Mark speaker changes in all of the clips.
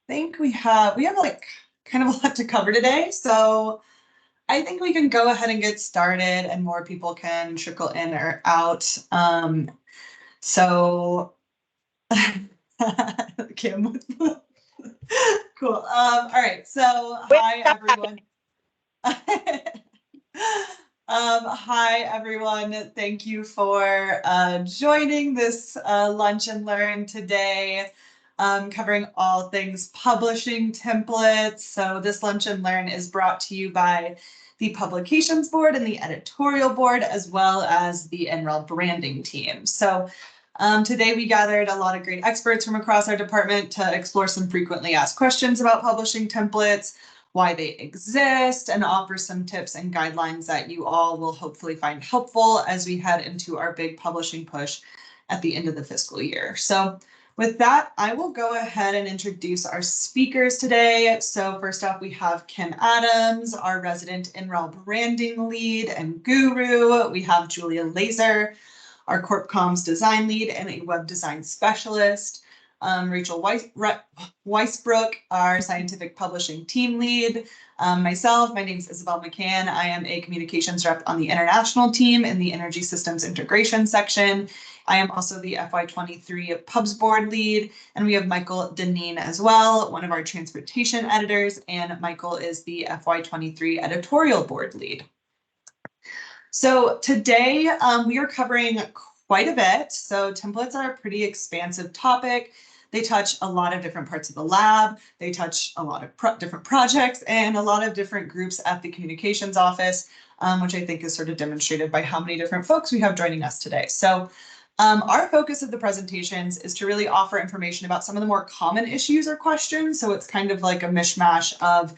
Speaker 1: think we have like kind of a lot to cover today. So I think we can go ahead and get started and more people can trickle in or out. So Kim. Cool. All right. So hi everyone. Hi everyone. Thank you for joining this Lunch and Learn today, covering all things publishing templates. So this Lunch and Learn is brought to you by the Publications Board and the Editorial Board, as well as the NREL branding team. So today we gathered a lot of great experts from across our department to explore some frequently asked questions about publishing templates, why they exist, and offer some tips and guidelines that you all will hopefully find helpful as we head into our big publishing push at the end of the fiscal year. So with that, I will go ahead and introduce our speakers today. So first up, we have Kim Adams, our resident NREL branding lead and guru. We have Julia Laser, our Corp Comms design lead and a web design specialist. Rachel Weisbrook, our scientific publishing team lead. Myself, my name is Isabel McCann. I am a communications rep on the international team in the energy systems integration section. I am also the FY23 Pubs board lead, and we have Michael Deneen as well, one of our transportation editors, and Michael is the FY23 editorial board lead. So today we are covering quite a bit. So templates are a pretty expansive topic. They touch a lot of different parts of the lab. They touch a lot of different projects and a lot of different groups at the communications office, which I think is sort of demonstrated by how many different folks we have joining us today. So our focus of the presentations is to really offer information about some of the more common issues or questions. So it's kind of like a mishmash of,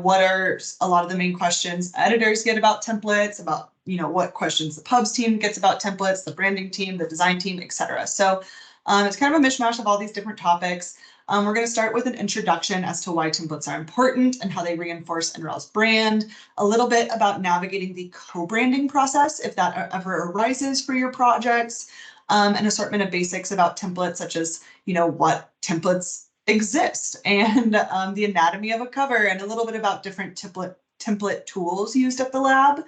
Speaker 1: what are a lot of the main questions editors get about templates, about, what questions the pubs team gets about templates, the branding team, the design team, etc. So it's kind of a mishmash of all these different topics. We're going to start with an introduction as to why templates are important and how they reinforce NREL's brand, a little bit about navigating the co-branding process if that ever arises for your projects, an assortment of basics about templates such as, what templates exist and the anatomy of a cover, and a little bit about different template tools used at the lab.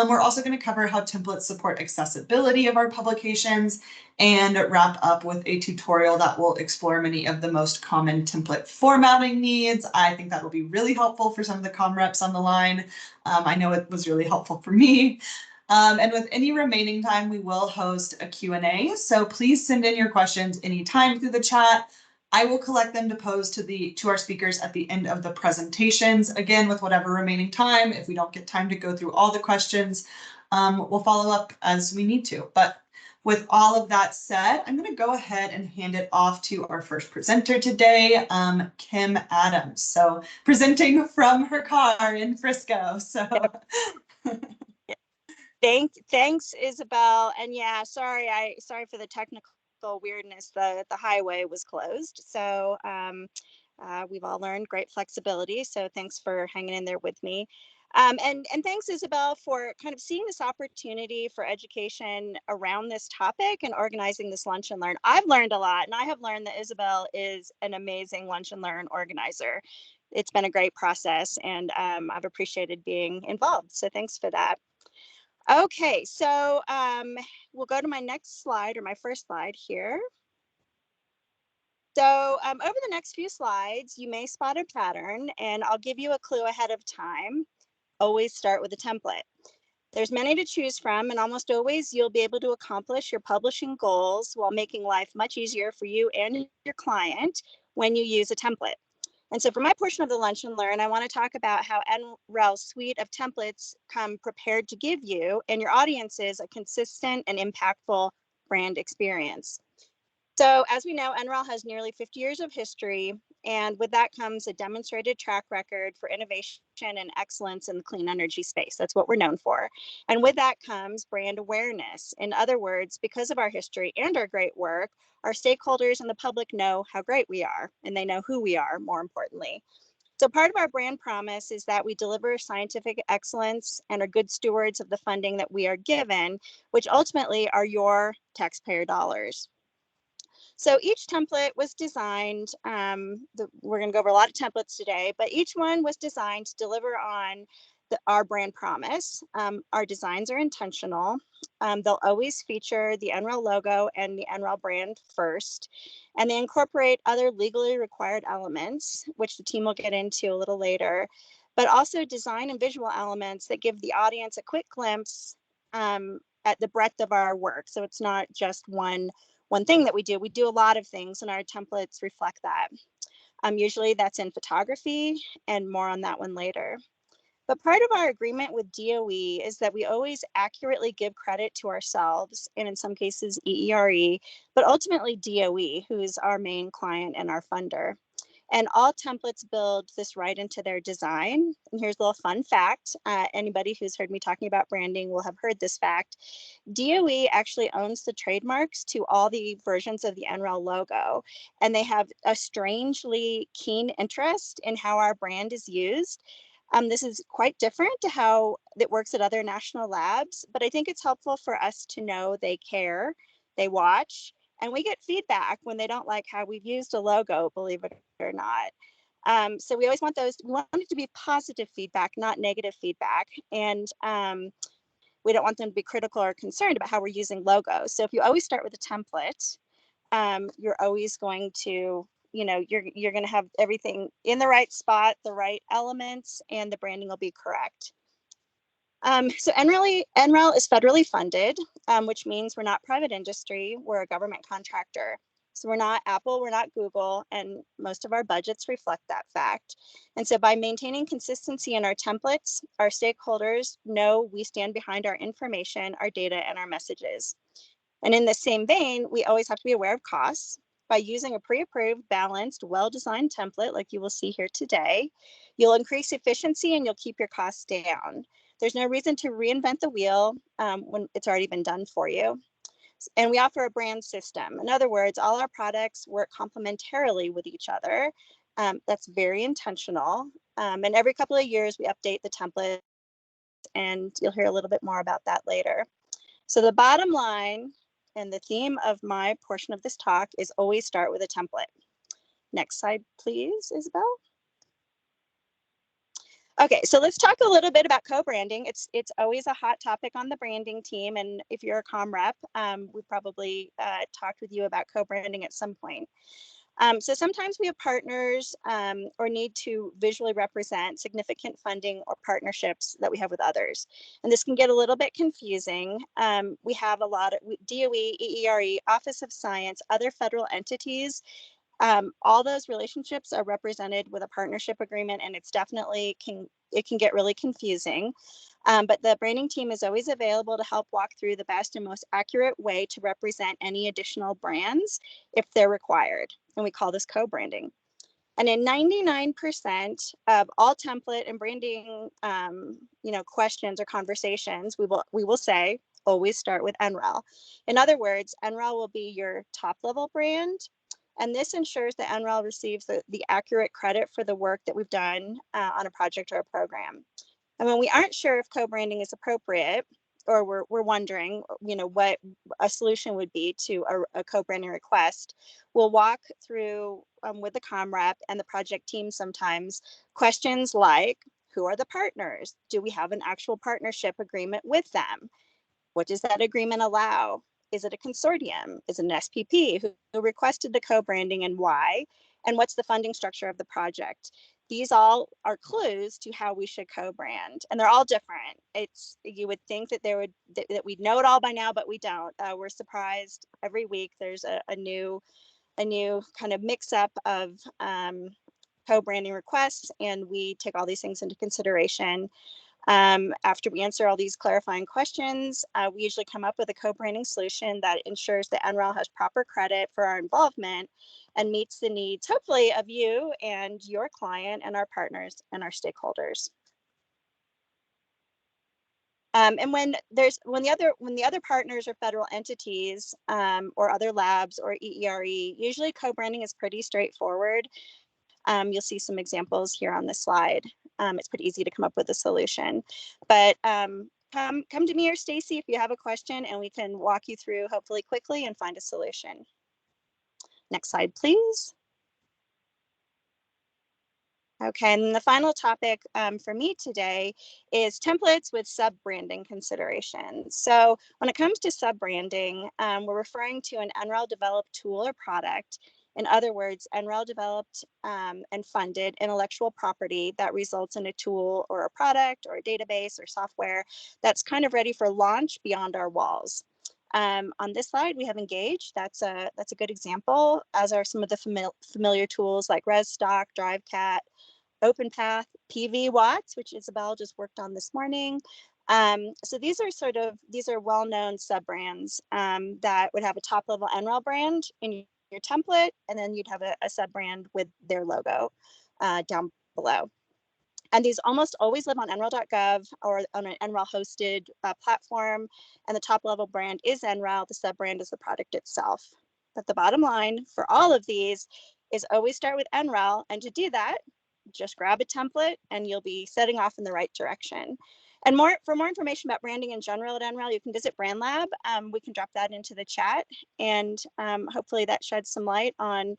Speaker 1: We're also going to cover how templates support accessibility of our publications and wrap up with a tutorial that will explore many of the most common template formatting needs. I think that will be really helpful for some of the comm reps on the line. I know it was really helpful for me. And with any remaining time, we will host a Q&A. So please send in your questions anytime through the chat. I will collect them to pose to our speakers at the end of the presentations. Again, with whatever remaining time, if we don't get time to go through all the questions, we'll follow up as we need to. But with all of that said, I'm going to go ahead and hand it off to our first presenter today, Kim Adams. So presenting from her car in Frisco. So.
Speaker 2: Thanks, Isabel. And yeah, sorry for the technical weirdness. The highway was closed, so we've all learned great flexibility. So thanks for hanging in there with me. And thanks, Isabel, for kind of seeing this opportunity for education around this topic and organizing this Lunch and Learn. I've learned a lot, and I have learned that Isabel is an amazing Lunch and Learn organizer. It's been a great process, and I've appreciated being involved. So thanks for that. Okay, so we'll go to my next slide, or my first slide here. So over the next few slides, you may spot a pattern, and I'll give you a clue ahead of time. Always start with a template. There's many to choose from, and almost always you'll be able to accomplish your publishing goals while making life much easier for you and your client when you use a template. And so for my portion of the Lunch and Learn, I want to talk about how NREL's suite of templates come prepared to give you and your audiences a consistent and impactful brand experience. So as we know, NREL has nearly 50 years of history, and with that comes a demonstrated track record for innovation and excellence in the clean energy space. That's what we're known for. And with that comes brand awareness. In other words, because of our history and our great work, our stakeholders and the public know how great we are, and they know who we are, more importantly. So part of our brand promise is that we deliver scientific excellence and are good stewards of the funding that we are given, which ultimately are your taxpayer dollars. So each template was designed, we're going to go over a lot of templates today, but each one was designed to deliver on our brand promise. Our designs are intentional. They'll always feature the NREL logo and the NREL brand first, and they incorporate other legally required elements, which the team will get into a little later, but also design and visual elements that give the audience a quick glimpse at the breadth of our work. So it's not just one thing that we do. We do a lot of things, and our templates reflect that. Usually that's in photography, and more on that one later. But part of our agreement with DOE is that we always accurately give credit to ourselves, and in some cases EERE, but ultimately DOE, who is our main client and our funder. And all templates build this right into their design. And here's a little fun fact. Anybody who's heard me talking about branding will have heard this fact. DOE actually owns the trademarks to all the versions of the NREL logo, and they have a strangely keen interest in how our brand is used. This is quite different to how it works at other national labs, but I think it's helpful for us to know they care, they watch, and we get feedback when they don't like how we've used a logo, believe it or not. So we always want we want it to be positive feedback, not negative feedback. And we don't want them to be critical or concerned about how we're using logos. So if you always start with a template, you're always going to, you're going to have everything in the right spot, the right elements, and the branding will be correct. So NREL is federally funded, which means we're not private industry, we're a government contractor. So we're not Apple, we're not Google, and most of our budgets reflect that fact. And so by maintaining consistency in our templates, our stakeholders know we stand behind our information, our data, and our messages. And in the same vein, we always have to be aware of costs. By using a pre-approved, balanced, well-designed template like you will see here today, you'll increase efficiency and you'll keep your costs down. There's no reason to reinvent the wheel when it's already been done for you. And we offer a brand system. In other words, all our products work complementarily with each other. That's very intentional. And every couple of years, we update the template, and you'll hear a little bit more about that later. So the bottom line and the theme of my portion of this talk is always start with a template. Next slide, please, Isabel. Okay, so let's talk a little bit about co-branding. It's always a hot topic on the branding team, and if you're a comm rep, we probably talked with you about co-branding at some point. So sometimes we have partners or need to visually represent significant funding or partnerships that we have with others. And this can get a little bit confusing. We have a lot of DOE, EERE, Office of Science, other federal entities. All those relationships are represented with a partnership agreement, and it's definitely it can get really confusing. But the branding team is always available to help walk through the best and most accurate way to represent any additional brands if they're required. And we call this co-branding. And in 99% of all template and branding, questions or conversations, we will say always start with NREL. In other words, NREL will be your top level brand. And this ensures that NREL receives the accurate credit for the work that we've done on a project or a program. And when we aren't sure if co-branding is appropriate, or we're wondering, what a solution would be to a co-branding request, we'll walk through with the comm rep and the project team sometimes questions like, who are the partners? Do we have an actual partnership agreement with them? What does that agreement allow? Is it a consortium? Is it an SPP? Who requested the co-branding and why? And what's the funding structure of the project? These all are clues to how we should co-brand, and they're all different. You would think that that we'd know it all by now, but we don't. We're surprised every week. There's a new kind of mix up of co-branding requests, and we take all these things into consideration. After we answer all these clarifying questions, we usually come up with a co-branding solution that ensures that NREL has proper credit for our involvement and meets the needs, hopefully, of you and your client and our partners and our stakeholders. And when the other partners are federal entities or other labs or EERE, usually co-branding is pretty straightforward. You'll see some examples here on this slide. It's pretty easy to come up with a solution. But come to me or Stacy if you have a question, and we can walk you through hopefully quickly and find a solution. Next slide, please. Okay, and the final topic for me today is templates with sub-branding considerations. So when it comes to sub-branding, we're referring to an NREL developed tool or product. In other words, NREL developed and funded intellectual property that results in a tool or a product or a database or software that's kind of ready for launch beyond our walls. On this slide, we have Engage. That's a good example, as are some of the familiar tools like ResStock, DriveCat, OpenPath, PV Watts, which Isabel just worked on this morning. So these are well-known sub-brands that would have a top-level NREL brand in your template, and then you'd have a sub-brand with their logo down below. And these almost always live on NREL.gov or on an NREL hosted platform. And the top level brand is NREL, the sub brand is the product itself. But the bottom line for all of these is always start with NREL. And to do that, just grab a template and you'll be setting off in the right direction. And for more information about branding in general at NREL, you can visit Brand Lab. We can drop that into the chat, and hopefully that sheds some light on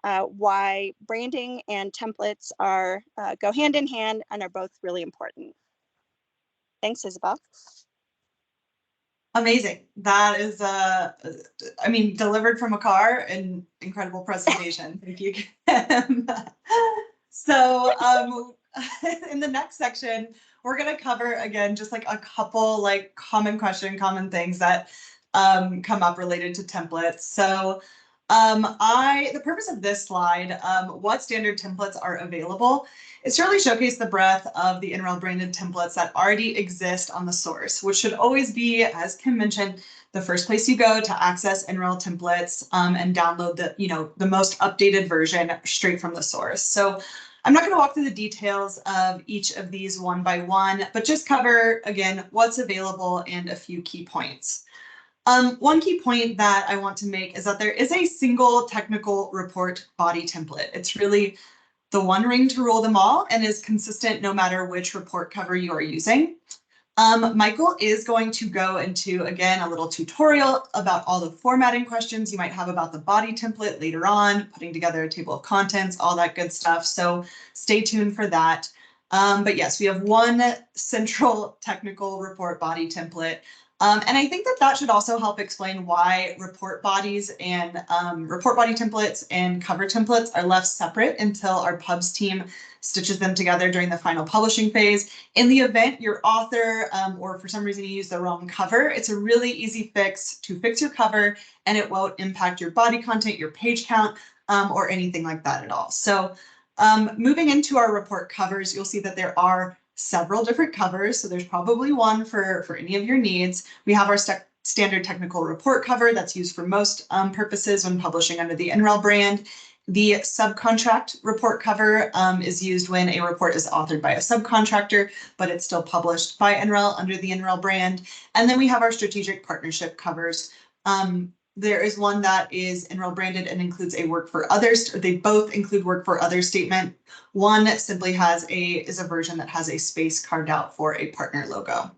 Speaker 2: why branding and templates go hand in hand and are both really important. Thanks, Isabel.
Speaker 1: Amazing. That is, I mean, delivered from a car, an incredible presentation. Thank you, Kim. So in the next section, we're going to cover, again, just like a couple like common things that come up related to templates. So the purpose of this slide, what standard templates are available, is to really showcase the breadth of the NREL branded templates that already exist on the source, which should always be, as Kim mentioned, the first place you go to access NREL templates and download the most updated version straight from the source. So I'm not going to walk through the details of each of these one by one, but just cover, again, what's available and a few key points. One key point that I want to make is that there is a single technical report body template. It's really the one ring to rule them all and is consistent no matter which report cover you are using. Michael is going to go into, again, a little tutorial about all the formatting questions you might have about the body template later on, putting together a table of contents, all that good stuff. So stay tuned for that. But yes, we have one central technical report body template. And I think that should also help explain why report bodies and report body templates and cover templates are left separate until our pubs team stitches them together during the final publishing phase. In the event your author or for some reason you use the wrong cover, it's a really easy fix to fix your cover and it won't impact your body content, your page count, or anything like that at all. So moving into our report covers, you'll see that there are several different covers, so there's probably one for any of your needs. We have our standard technical report cover that's used for most purposes when publishing under the NREL brand. The subcontract report cover is used when a report is authored by a subcontractor, but it's still published by NREL under the NREL brand. And then we have our strategic partnership covers. There is one that is NREL branded and includes a work for others. They both include work for others statement. One simply is a version that has a space carved out for a partner logo.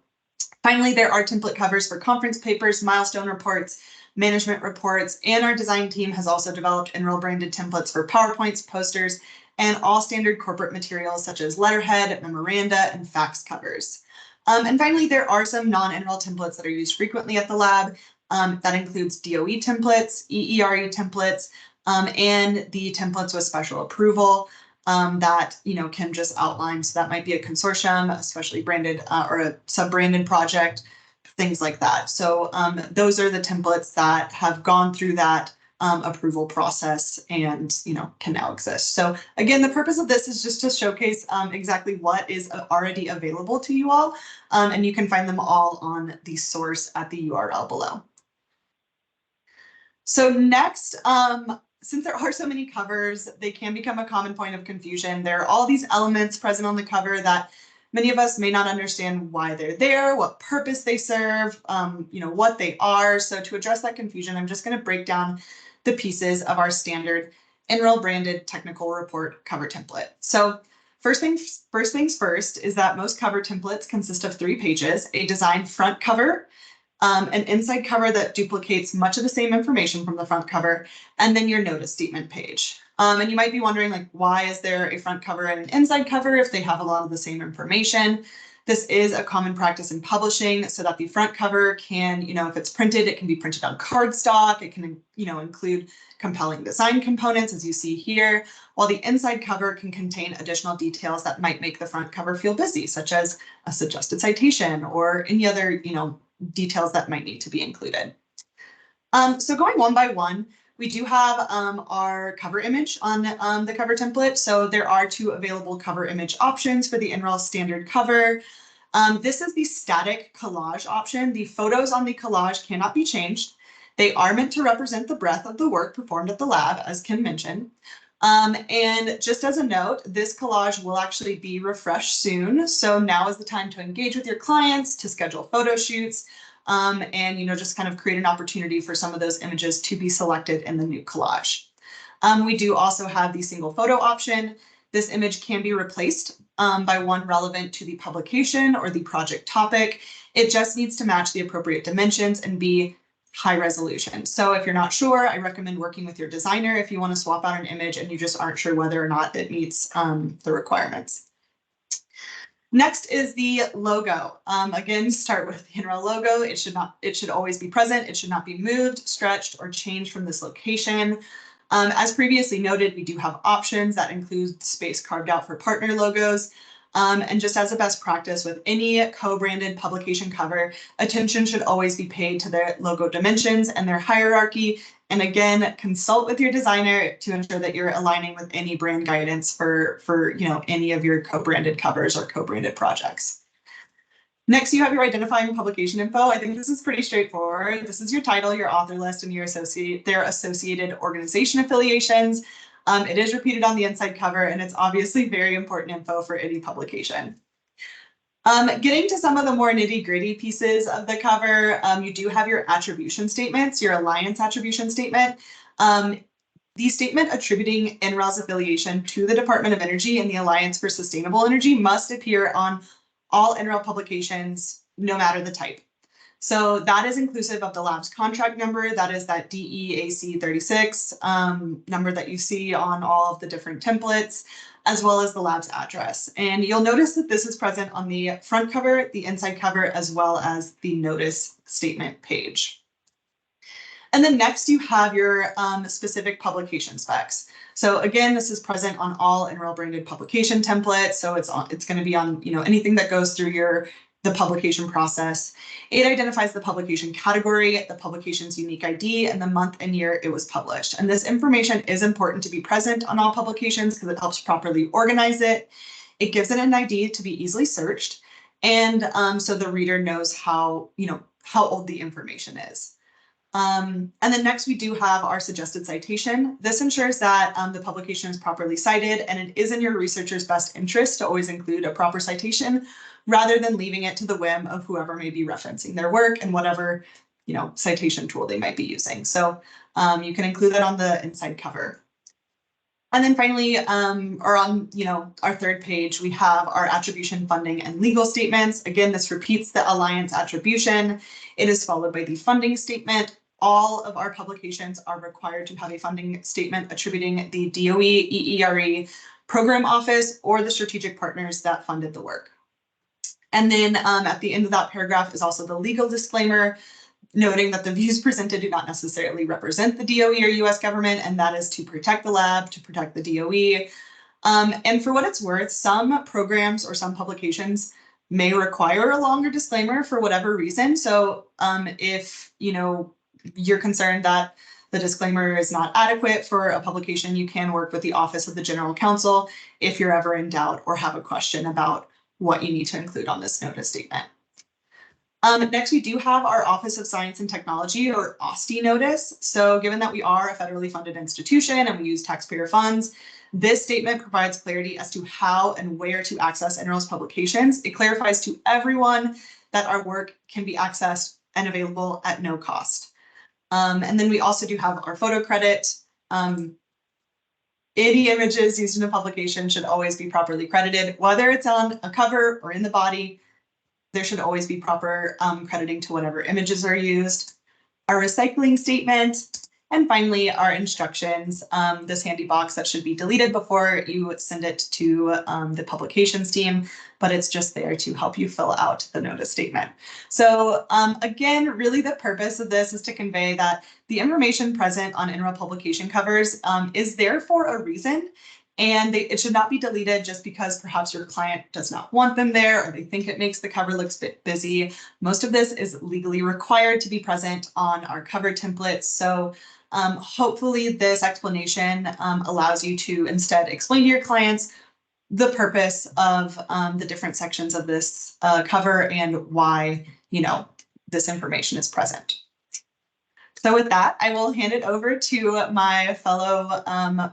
Speaker 1: Finally, there are template covers for conference papers, milestone reports, management reports, and our design team has also developed NREL branded templates for PowerPoints, posters, and all standard corporate materials such as letterhead, memoranda, and fax covers. And finally, there are some non-NREL templates that are used frequently at the lab. That includes DOE templates, EERE templates, and the templates with special approval that can just outline. So that might be a consortium, especially branded or a sub-branded project, things like that. So those are the templates that have gone through that approval process and can now exist. So again, the purpose of this is just to showcase exactly what is already available to you all, and you can find them all on the source at the URL below. So next, since there are so many covers, they can become a common point of confusion. There are all these elements present on the cover that many of us may not understand why they're there, what purpose they serve, what they are. So to address that confusion, I'm just going to break down the pieces of our standard NREL branded technical report cover template. So first things first is that most cover templates consist of 3 pages: a design front cover, an inside cover that duplicates much of the same information from the front cover, and then your notice statement page. And you might be wondering, like, why is there a front cover and an inside cover if they have a lot of the same information? This is a common practice in publishing, so that the front cover can, if it's printed, it can be printed on cardstock. It can, include compelling design components, as you see here, while the inside cover can contain additional details that might make the front cover feel busy, such as a suggested citation or any other, details that might need to be included. So going one by one, we do have our cover image on the cover template. So there are 2 available cover image options for the NREL standard cover. This is the static collage option. The photos on the collage cannot be changed. They are meant to represent the breadth of the work performed at the lab, as Kim mentioned. And just as a note, this collage will actually be refreshed soon. So now is the time to engage with your clients, to schedule photo shoots, and just kind of create an opportunity for some of those images to be selected in the new collage. We do also have the single photo option. This image can be replaced by one relevant to the publication or the project topic. It just needs to match the appropriate dimensions and be high resolution. So if you're not sure, I recommend working with your designer if you want to swap out an image and you just aren't sure whether or not it meets the requirements. Next is the logo. Again, start with the NREL logo. It should always be present. It should not be moved, stretched, or changed from this location. As previously noted, we do have options that include space carved out for partner logos. And just as a best practice with any co-branded publication cover, attention should always be paid to their logo dimensions and their hierarchy. And again, consult with your designer to ensure that you're aligning with any brand guidance for any of your co-branded covers or co-branded projects. Next, you have your identifying publication info. I think this is pretty straightforward. This is your title, your author list, and their associated organization affiliations. It is repeated on the inside cover, and it's obviously very important info for any publication. Getting to some of the more nitty-gritty pieces of the cover, you do have your attribution statements, your alliance attribution statement. The statement attributing NREL's affiliation to the Department of Energy and the Alliance for Sustainable Energy must appear on all NREL publications, no matter the type. So that is inclusive of the lab's contract number. That is that DEAC 36 number that you see on all of the different templates, as well as the lab's address. And you'll notice that this is present on the front cover, the inside cover, as well as the notice statement page. And then next you have your specific publication specs. So again, this is present on all NREL branded publication templates. So it's going to be on anything that goes through the publication process. It identifies the publication category, the publication's unique ID, and the month and year it was published. And this information is important to be present on all publications because it helps properly organize it. It gives it an ID to be easily searched, and so the reader knows how old the information is. And then next we do have our suggested citation. This ensures that the publication is properly cited, and it is in your researcher's best interest to always include a proper citation rather than leaving it to the whim of whoever may be referencing their work and whatever citation tool they might be using. So you can include that on the inside cover. And then finally, or on our third page, we have our attribution, funding, and legal statements. Again, this repeats the alliance attribution. It is followed by the funding statement. All of our publications are required to have a funding statement attributing the DOE, EERE, program office, or the strategic partners that funded the work. And then at the end of that paragraph is also the legal disclaimer, noting that the views presented do not necessarily represent the DOE or US government, and that is to protect the lab, to protect the DOE. And for what it's worth, some programs or some publications may require a longer disclaimer for whatever reason. So if you're concerned that the disclaimer is not adequate for a publication, you can work with the Office of the General Counsel if you're ever in doubt or have a question about what you need to include on this notice statement. Next, we do have our Office of Science and Technology, or OSTE notice. So given that we are a federally funded institution and we use taxpayer funds, this statement provides clarity as to how and where to access NREL's publications. It clarifies to everyone that our work can be accessed and available at no cost. And then we also do have our photo credit. Any images used in a publication should always be properly credited, whether it's on a cover or in the body. there should always be proper crediting to whatever images are used. Our recycling statement, and finally our instructions, this handy box that should be deleted before you send it to the publications team, but it's just there to help you fill out the notice statement. So again, really the purpose of this is to convey that the information present on NREL publication covers is there for a reason. And it should not be deleted just because perhaps your client does not want them there or they think it makes the cover look a bit busy. Most of this is legally required to be present on our cover templates. So hopefully this explanation allows you to instead explain to your clients the purpose of the different sections of this cover and why, this information is present. So with that, I will hand it over to my fellow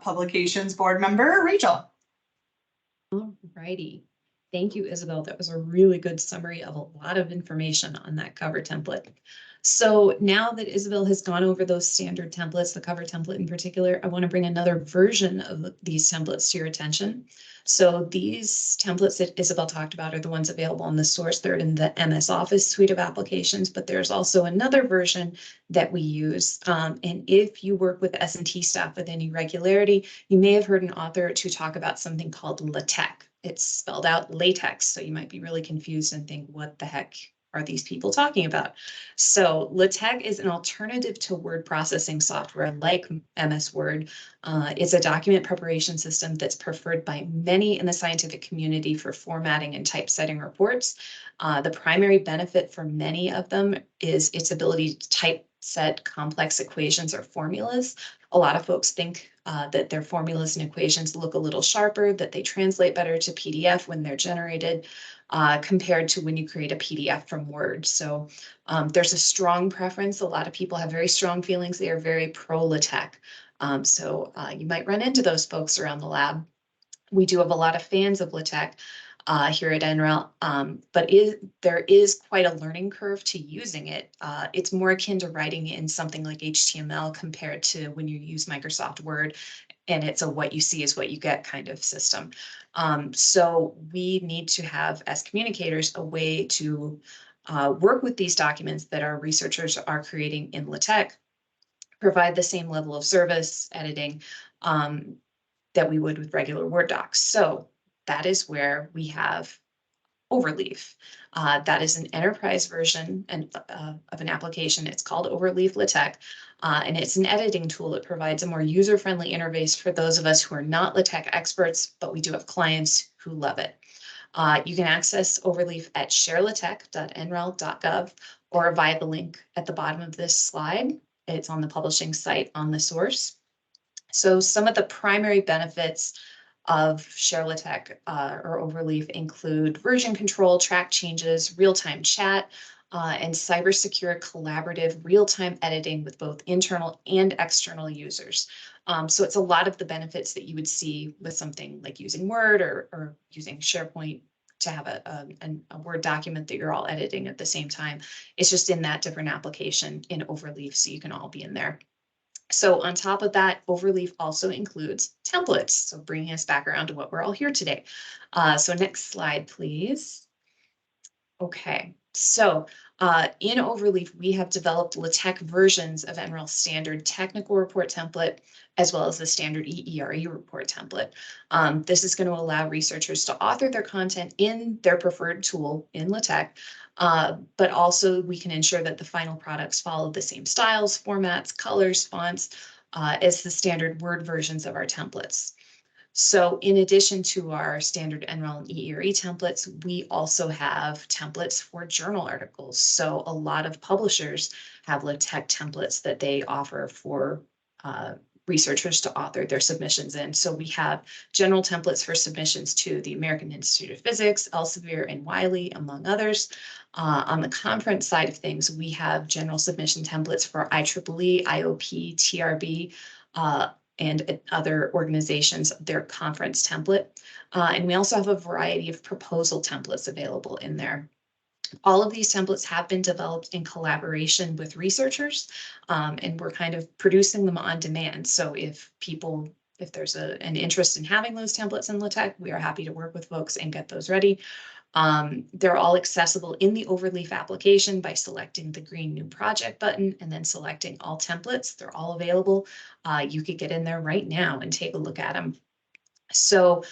Speaker 1: publications board member, Rachel.
Speaker 3: All righty. Thank you, Isabel. That was a really good summary of a lot of information on that cover template. So now that Isabel has gone over those standard templates, the cover template in particular, I want to bring another version of these templates to your attention. So these templates that Isabel talked about are the ones available on the source. They're in the MS Office suite of applications, but there's also another version that we use. And if you work with S&T staff with any regularity, you may have heard an author or two talk about something called LaTeX. It's spelled out latex, so you might be really confused and think, what the heck are these people talking about? So LaTeX is an alternative to word processing software like MS Word. It's a document preparation system that's preferred by many in the scientific community for formatting and typesetting reports. The primary benefit for many of them is its ability to typeset complex equations or formulas. A lot of folks think that their formulas and equations look a little sharper, that they translate better to PDF when they're generated compared to when you create a PDF from Word. So there's a strong preference. A lot of people have very strong feelings. They are very pro LaTeX. So you might run into those folks around the lab. We do have a lot of fans of LaTeX here at NREL, but there is quite a learning curve to using it. It's more akin to writing in something like HTML compared to when you use Microsoft Word, and it's a what you see is what you get kind of system. So we need to have, as communicators, a way to work with these documents that our researchers are creating in LaTeX, provide the same level of service editing that we would with regular Word docs. So that is where we have Overleaf. That is an enterprise version of an application. It's called Overleaf LaTeX, and it's an editing tool that provides a more user-friendly interface for those of us who are not LaTeX experts, but we do have clients who love it. You can access Overleaf at sharelatech.nrel.gov or via the link at the bottom of this slide. It's on the publishing site on the source. So some of the primary benefits of ShareLaTeX or Overleaf include version control, track changes, real-time chat, and cybersecure collaborative real-time editing with both internal and external users. So it's a lot of the benefits that you would see with something like using Word or using SharePoint to have a Word document that you're all editing at the same time. It's just in that different application in Overleaf, so you can all be in there. So on top of that, Overleaf also includes templates. So bringing us back around to what we're all here today. So next slide, please. Okay, so in Overleaf, we have developed LaTeX versions of NREL standard technical report template, as well as the standard EERE report template. This is going to allow researchers to author their content in their preferred tool in LaTeX, but also we can ensure that the final products follow the same styles, formats, colors, fonts as the standard Word versions of our templates. So in addition to our standard NREL and EERE templates, we also have templates for journal articles. So a lot of publishers have LaTeX templates that they offer for researchers to author their submissions in. So we have general templates for submissions to the American Institute of Physics, Elsevier, and Wiley, among others. On the conference side of things, we have general submission templates for IEEE, IOP, TRB, and other organizations, their conference template. And we also have a variety of proposal templates available in there. All of these templates have been developed in collaboration with researchers, and we're kind of producing them on demand. So if there's an interest in having those templates in LaTeX, we are happy to work with folks and get those ready. They're all accessible in the Overleaf application by selecting the green New Project button and then selecting All Templates. They're all available. You could get in there right now and take a look at them. So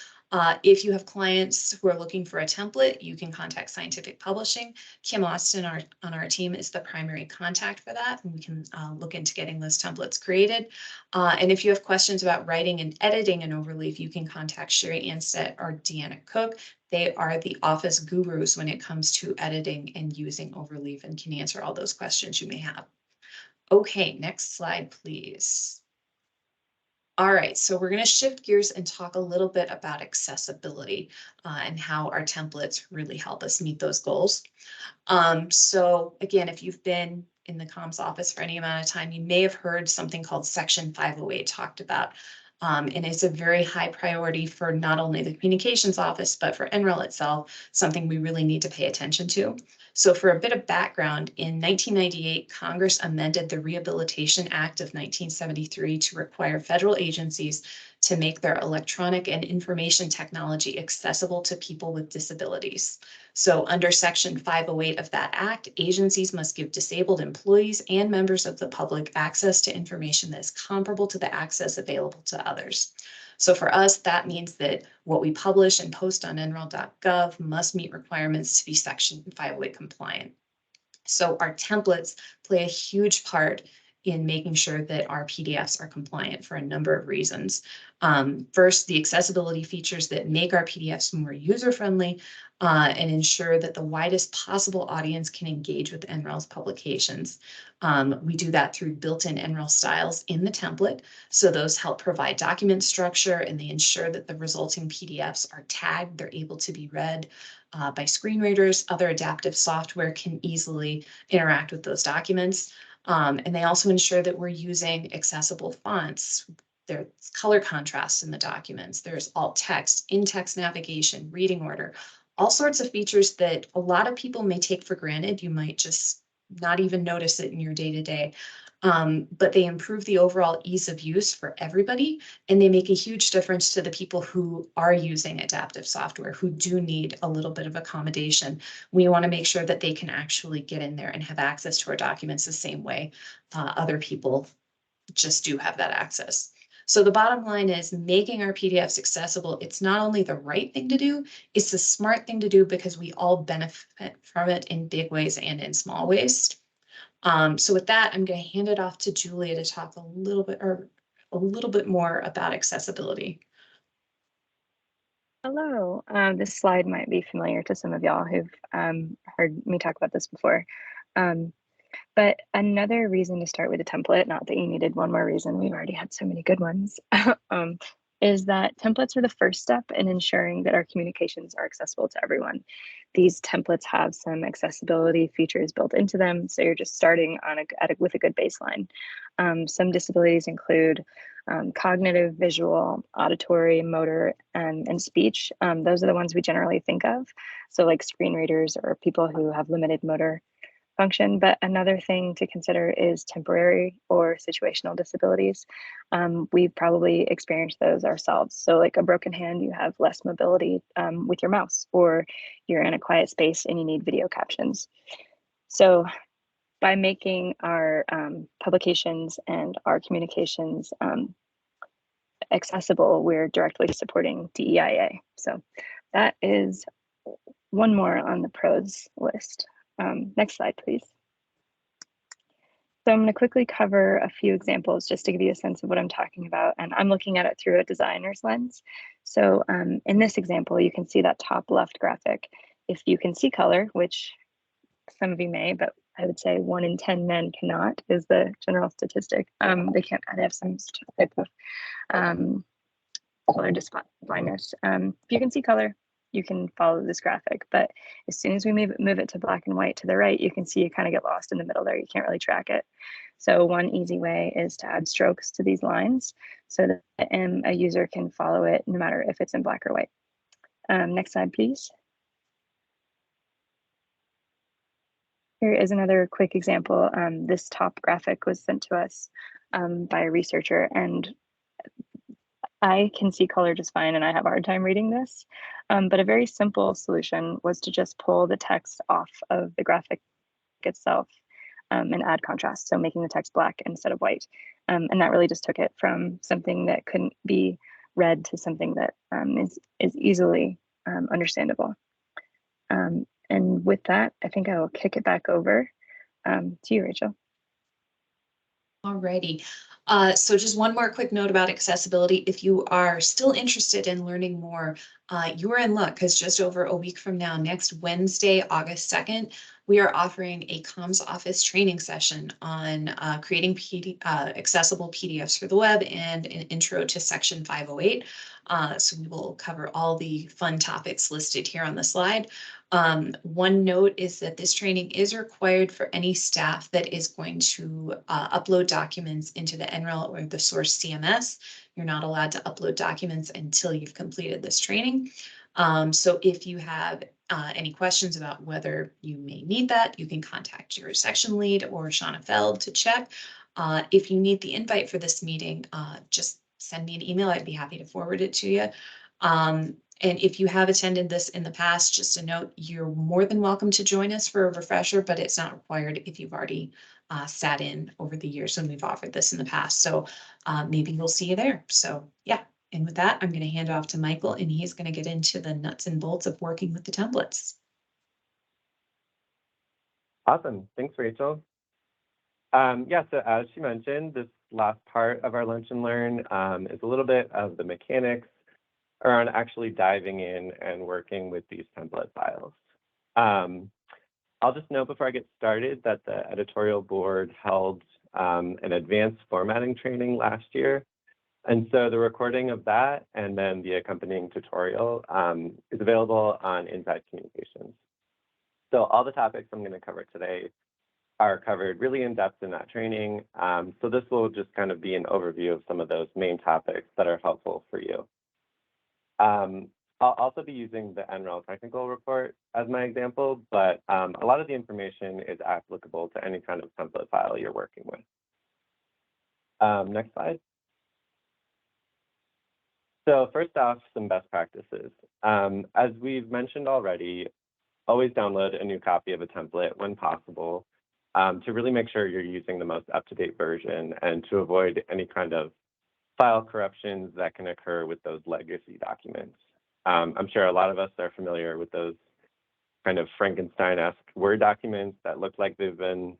Speaker 3: if you have clients who are looking for a template, you can contact Scientific Publishing. Kim Austin on our team is the primary contact for that, and we can look into getting those templates created. And if you have questions about writing and editing an Overleaf, you can contact Sherry Anstead or Deanna Cook. They are the office gurus when it comes to editing and using Overleaf and can answer all those questions you may have. Okay, next slide, please. All right, so we're going to shift gears and talk a little bit about accessibility and how our templates really help us meet those goals. So again, if you've been in the comms office for any amount of time, you may have heard something called Section 508 talked about. And it's a very high priority for not only the communications office, but for NREL itself, something we really need to pay attention to. So for a bit of background, in 1998, Congress amended the Rehabilitation Act of 1973 to require federal agencies to make their electronic and information technology accessible to people with disabilities. So under Section 508 of that act, agencies must give disabled employees and members of the public access to information that is comparable to the access available to others. So for us, that means that what we publish and post on nrel.gov must meet requirements to be Section 508 compliant. So our templates play a huge part in making sure that our PDFs are compliant for a number of reasons. First, the accessibility features that make our PDFs more user-friendly and ensure that the widest possible audience can engage with NREL's publications. We do that through built-in NREL styles in the template. So those help provide document structure and they ensure that the resulting PDFs are tagged, they're able to be read by screen readers. Other adaptive software can easily interact with those documents. And they also ensure that we're using accessible fonts. There's color contrast in the documents. There's alt text, in-text navigation, reading order, all sorts of features that a lot of people may take for granted. You might just not even notice it in your day-to-day. But they improve the overall ease of use for everybody, and they make a huge difference to the people who are using adaptive software, who do need a little bit of accommodation. We want to make sure that they can actually get in there and have access to our documents the same way other people just do have that access. So the bottom line is making our PDFs accessible. It's not only the right thing to do, it's the smart thing to do because we all benefit from it in big ways and in small ways. So with that, I'm going to hand it off to Julia to talk a little bit more about accessibility.
Speaker 4: Hello. This slide might be familiar to some of y'all who've heard me talk about this before. But another reason to start with a template, not that you needed one more reason, we've already had so many good ones, is that templates are the first step in ensuring that our communications are accessible to everyone. These templates have some accessibility features built into them, so you're just starting on with a good baseline. Some disabilities include cognitive, visual, auditory, motor, and speech. Those are the ones we generally think of. So like screen readers or people who have limited motor function. But another thing to consider is temporary or situational disabilities. We've probably experienced those ourselves. So like a broken hand, you have less mobility with your mouse, or you're in a quiet space and you need video captions. So by making our publications and our communications accessible, we're directly supporting DEIA. So that is one more on the pros list. Next slide, please. So I'm going to quickly cover a few examples just to give you a sense of what I'm talking about. And I'm looking at it through a designer's lens. So in this example, you can see that top left graphic. If you can see color, which some of you may, but I would say 1 in 10 men cannot, is the general statistic. They can't have some type of color blindness. If you can see color, you can follow this graphic, but as soon as we move it to black and white to the right, you can see you kind of get lost in the middle there. You can't really track it. So one easy way is to add strokes to these lines so that a user can follow it no matter if it's in black or white. Next slide, please. Here is another quick example. This top graphic was sent to us by a researcher, and I can see color just fine, and I have a hard time reading this. But a very simple solution was to just pull the text off of the graphic itself and add contrast, so making the text black instead of white. And that really just took it from something that couldn't be read to something that is easily understandable. And with that, I think I will kick it back over to you, Rachel.
Speaker 3: Alrighty. So just one more quick note about accessibility. If you are still interested in learning more, you are in luck, because just over a week from now, next Wednesday, August 2nd, we are offering a comms office training session on creating accessible PDFs for the web and an intro to Section 508. So we will cover all the fun topics listed here on the slide. One note is that this training is required for any staff that is going to upload documents into the NREL or the source CMS. You're not allowed to upload documents until you've completed this training. So if you have any questions about whether you may need that, you can contact your section lead or Shauna Feld to check. If you need the invite for this meeting, just send me an email. I'd be happy to forward it to you. And if you have attended this in the past, just a note, you're more than welcome to join us for a refresher, but it's not required if you've already sat in over the years when we've offered this in the past. So maybe we'll see you there. So yeah, and with that, I'm going to hand off to Michael, and he's going to get into the nuts and bolts of working with the templates.
Speaker 5: Awesome. Thanks, Rachel. Yeah, so as she mentioned, this last part of our Lunch and Learn is a little bit of the mechanics around actually diving in and working with these template files. I'll just note before I get started that the editorial board held an advanced formatting training last year. And so the recording of that and then the accompanying tutorial is available on Inside Communications. So all the topics I'm going to cover today are covered really in depth in that training. So this will just kind of be an overview of some of those main topics that are helpful for you. I'll also be using the NREL technical report as my example, but a lot of the information is applicable to any kind of template file you're working with. Next slide. So first off, some best practices. As we've mentioned already, always download a new copy of a template when possible to really make sure you're using the most up-to-date version and to avoid any kind of file corruptions that can occur with those legacy documents. I'm sure a lot of us are familiar with those kind of Frankenstein-esque Word documents that look like they've been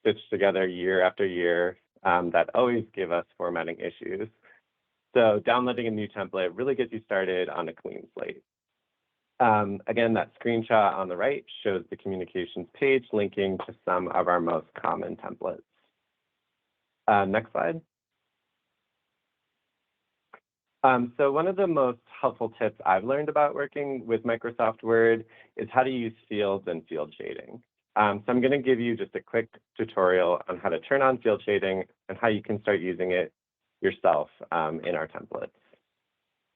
Speaker 5: stitched together year after year that always give us formatting issues. So downloading a new template really gets you started on a clean slate. Again, that screenshot on the right shows the communications page linking to some of our most common templates. Next slide. So one of the most helpful tips I've learned about working with Microsoft Word is how to use fields and field shading. So I'm going to give you just a quick tutorial on how to turn on field shading and how you can start using it yourself in our templates.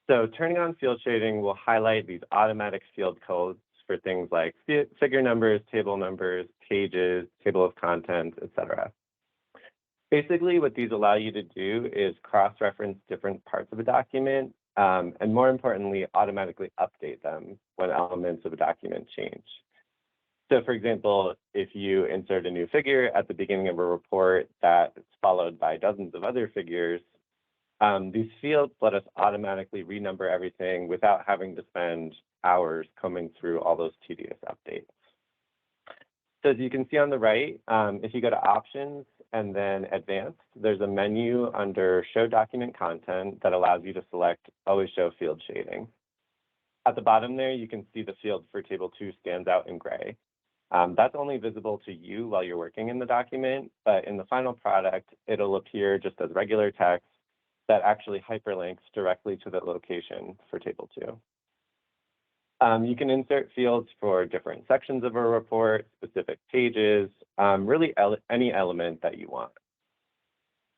Speaker 5: So turning on field shading will highlight these automatic field codes for things like figure numbers, table numbers, pages, table of contents, etc. Basically, what these allow you to do is cross-reference different parts of a document, and more importantly, automatically update them when elements of a document change. So for example, if you insert a new figure at the beginning of a report that's followed by dozens of other figures, these fields let us automatically renumber everything without having to spend hours combing through all those tedious updates. So as you can see on the right, if you go to Options and then Advanced, there's a menu under Show Document Content that allows you to select Always Show Field Shading. At the bottom there, you can see the field for Table 2 stands out in gray. That's only visible to you while you're working in the document, but in the final product, it'll appear just as regular text that actually hyperlinks directly to the location for Table 2. You can insert fields for different sections of a report, specific pages, really any element that you want.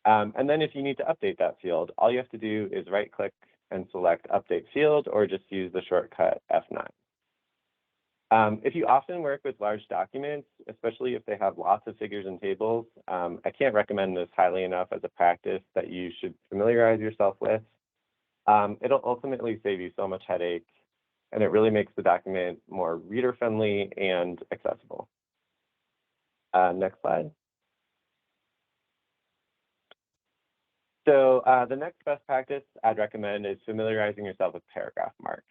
Speaker 5: And then if you need to update that field, all you have to do is right-click and select Update Field, or just use the shortcut F9. If you often work with large documents, especially if they have lots of figures and tables, I can't recommend this highly enough as a practice that you should familiarize yourself with. It'll ultimately save you so much headache and it really makes the document more reader-friendly and accessible. Next slide. So the next best practice I'd recommend is familiarizing yourself with paragraph marks.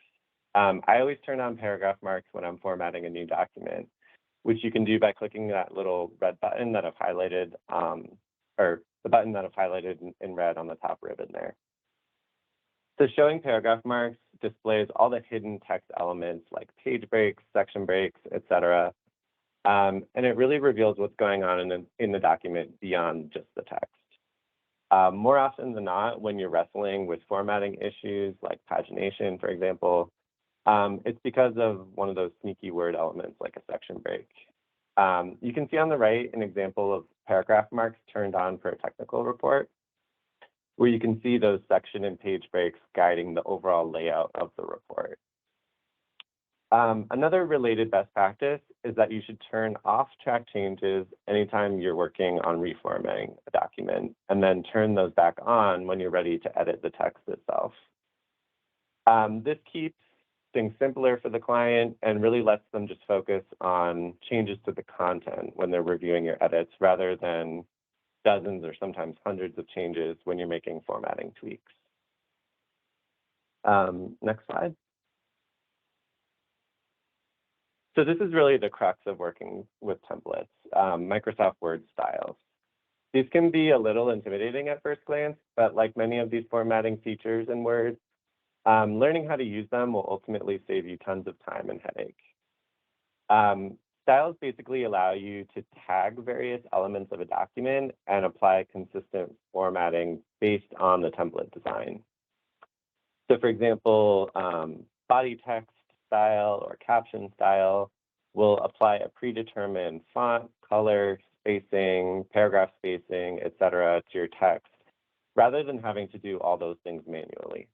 Speaker 5: I always turn on paragraph marks when I'm formatting a new document, which you can do by clicking that little red button that I've highlighted, or the button that I've highlighted in red on the top ribbon there. So showing paragraph marks displays all the hidden text elements like page breaks, section breaks, etc. And it really reveals what's going on in the document beyond just the text. More often than not, when you're wrestling with formatting issues like pagination, for example, it's because of one of those sneaky word elements like a section break. You can see on the right an example of paragraph marks turned on for a technical report, where you can see those section and page breaks guiding the overall layout of the report. Another related best practice is that you should turn off track changes anytime you're working on reformatting a document, and then turn those back on when you're ready to edit the text itself. This keeps things simpler for the client and really lets them just focus on changes to the content when they're reviewing your edits, rather than dozens or sometimes hundreds of changes when you're making formatting tweaks. Next slide. So this is really the crux of working with templates, Microsoft Word styles. These can be a little intimidating at first glance, but like many of these formatting features in Word, learning how to use them will ultimately save you tons of time and headache. Styles basically allow you to tag various elements of a document and apply consistent formatting based on the template design. So for example, body text style or caption style will apply a predetermined font, color, spacing, paragraph spacing, etc. to your text, rather than having to do all those things manually.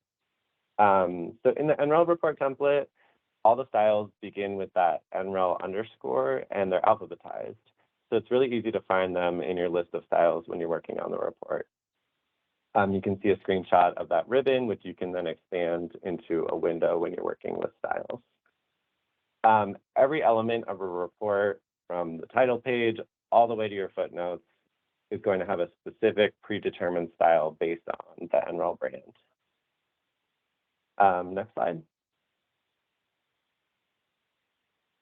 Speaker 5: So in the NREL report template, all the styles begin with that NREL underscore, and they're alphabetized. So it's really easy to find them in your list of styles when you're working on the report. You can see a screenshot of that ribbon, which you can then expand into a window when you're working with styles. Every element of a report, from the title page all the way to your footnotes, is going to have a specific predetermined style based on the NREL brand. Next slide.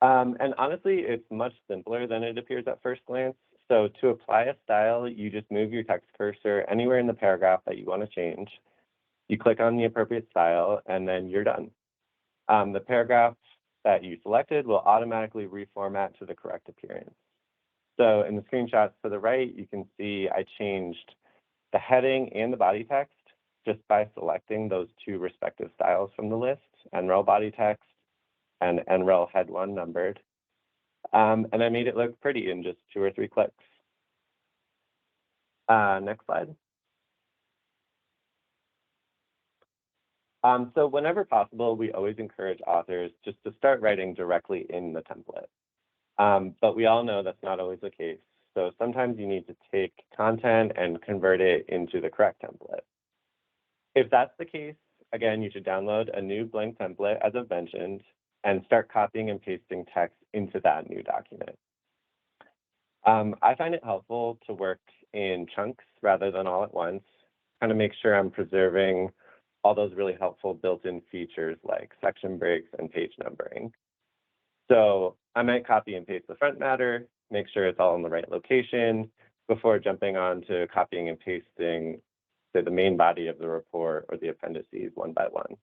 Speaker 5: And honestly, it's much simpler than it appears at first glance. So to apply a style, you just move your text cursor anywhere in the paragraph that you want to change. You click on the appropriate style, and then you're done. The paragraph that you selected will automatically reformat to the correct appearance. So in the screenshots to the right, you can see I changed the heading and the body text just by selecting those two respective styles from the list, NREL body text and NREL head 1 numbered. And I made it look pretty in just 2 or 3 clicks. Next slide. So whenever possible, we always encourage authors just to start writing directly in the template. But we all know that's not always the case. So sometimes you need to take content and convert it into the correct template. If that's the case, again, you should download a new blank template, as I've mentioned, and start copying and pasting text into that new document. I find it helpful to work in chunks rather than all at once, kind of make sure I'm preserving all those really helpful built-in features like section breaks and page numbering. So I might copy and paste the front matter, make sure it's all in the right location before jumping on to copying and pasting to the main body of the report or the appendices one by one.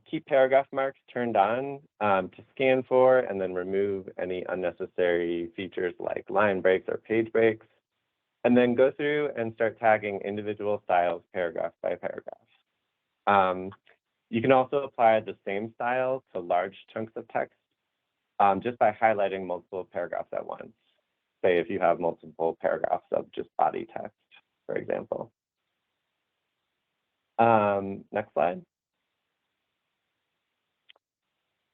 Speaker 5: Keep paragraph marks turned on to scan for and then remove any unnecessary features like line breaks or page breaks, and then go through and start tagging individual styles paragraph by paragraph. You can also apply the same style to large chunks of text just by highlighting multiple paragraphs at once. Say if you have multiple paragraphs of just body text, for example. Next slide.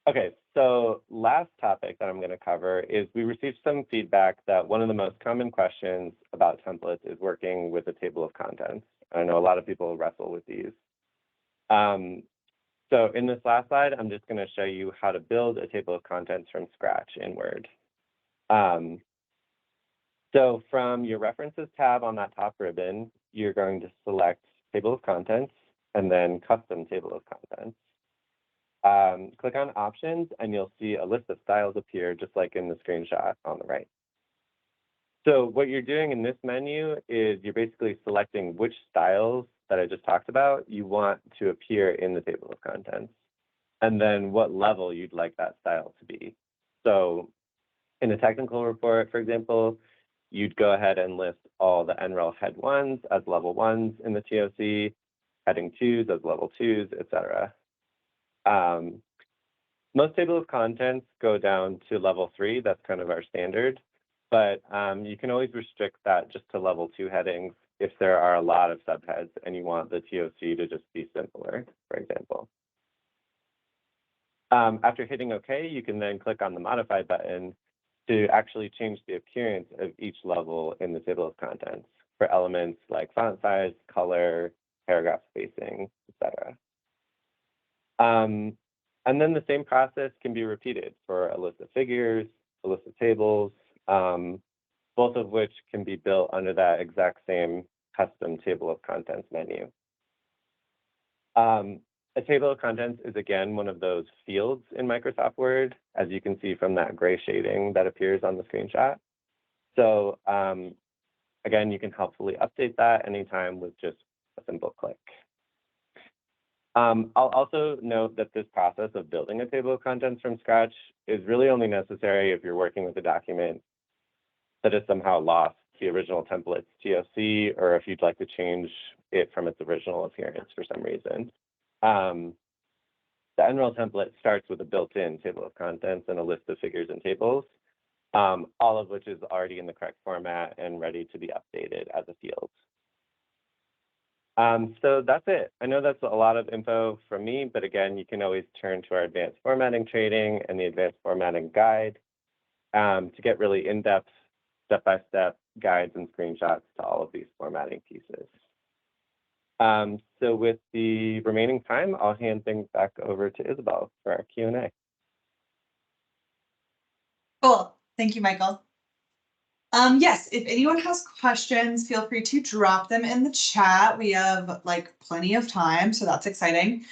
Speaker 5: Okay, so last topic that I'm going to cover is we received some feedback that one of the most common questions about templates is working with a table of contents. I know a lot of people wrestle with these. So in this last slide, I'm just going to show you how to build a table of contents from scratch in Word. So from your References tab on that top ribbon, you're going to select Table of Contents and then Custom Table of Contents. Click on Options and you'll see a list of styles appear just like in the screenshot on the right. So what you're doing in this menu is you're basically selecting which styles that I just talked about you want to appear in the table of contents, and then what level you'd like that style to be. So in a technical report, for example, you'd go ahead and list all the NREL head 1s as level 1s in the TOC, heading 2s as level 2s, etc. Most table of contents go down to level 3. That's kind of our standard. But you can always restrict that just to level 2 headings if there are a lot of subheads and you want the TOC to just be simpler, for example. After hitting OK, you can then click on the Modify button to actually change the appearance of each level in the table of contents for elements like font size, color, paragraph spacing, etc. And then the same process can be repeated for a list of figures, a list of tables, both of which can be built under that exact same custom table of contents menu. A table of contents is, again, one of those fields in Microsoft Word, as you can see from that gray shading that appears on the screenshot. So again, you can helpfully update that anytime with just a simple click. I'll also note that this process of building a table of contents from scratch is really only necessary if you're working with a document that has somehow lost the original template's TOC, or if you'd like to change it from its original appearance for some reason. The NREL template starts with a built-in table of contents and a list of figures and tables, all of which is already in the correct format and ready to be updated as a field. So that's it. I know that's a lot of info from me, but again, you can always turn to our advanced formatting training and the advanced formatting guide to get really in-depth, step-by-step guides and screenshots to all of these formatting pieces. So with the remaining time, I'll hand things back over to Isabel for our Q&A.
Speaker 1: Cool. Thank you, Michael. Yes, if anyone has questions, feel free to drop them in the chat. We have like plenty of time, so that's exciting.